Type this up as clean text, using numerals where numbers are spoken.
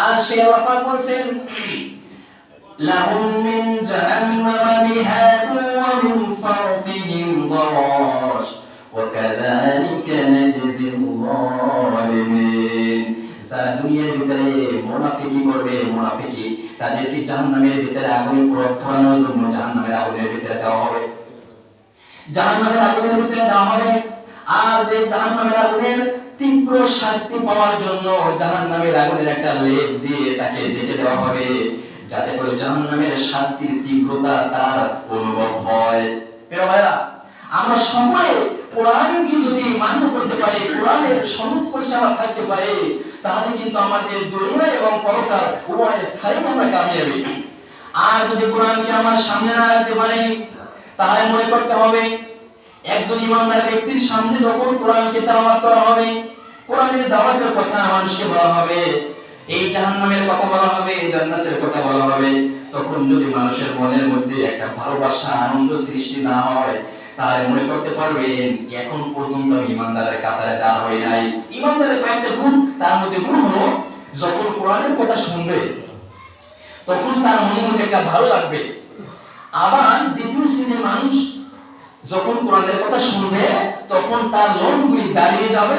আর সে আল্লাহ পাক বলেন লাহুম মিন জাহান্নামা মিহাদুন ওয়া মিন ফাওকিহিম গাওয়াশ ওয়া কাযালিকা নাজজিল যালিমিন। সারা দুনিয়ার ভিতরে মুনাফিকি করবে, মুনাফিকি তাদেরকে জাহান্নামের ভিতরে আগুনে প্রজ্বলনের জন্য জাহান্নামের আগুনের ভিতরে দেওয়া হবে, জাহান্নামের আগুনের ভিতরে দেওয়া হবে। আর যে জাহান্নামের আগুনের তীব্র শাস্তি পাওয়ার জন্য জাহান্নামের আগুনের একটা লেপ দিয়ে তাকে ঢেকে দেওয়া হবে, যাতে করে জাহান্নামের শাস্তির তীব্রতা তার অনুভব হয়। প্রিয় ভাইরা, আমরা সকলে কোরআনকে যদি মান্য করতে পারি, কোরআনের সংস্পর্শে আমরা থাকতে পারি, তাহলে কিন্তু আমাদের দুনিয়া এবং পরকাল উভয় স্থায়ী আমরা কামিয়াবি। আর যদি কোরআনকে আমরা সামনে না রাখতে পারি, তাহলে মনে করতে হবে একজন ইমানদার ব্যক্তির সামনে যখন কোরআনকে তেলাওয়াত করা হবে, কোরআনের দাওয়াতের কথা মানুষকে বলা হবে, এই জাহান্নামের কথা বলা হবে, জান্নাতের কথা বলা হবে, তখন যদি মানুষের মনের মধ্যে একটা ভালোবাসা আনন্দ সৃষ্টি না হয়, তাহলে মনে করতে পারবেন এখন পর্যন্ত ইমানদারের কাতারে দাঁড় হয়ে নাই। ইমানদারের কয়েকটা গুণ, তার মধ্যে গুণ হলো যখন কোরআনের কথা শুনবে তখন তার মনের মধ্যে একটা ভালো লাগবে। আবার দ্বিতীয় শ্রেণীর মানুষ যখন কোরআনের কথা শুনবে তখন তার লোমগুলি দাঁড়িয়ে যাবে।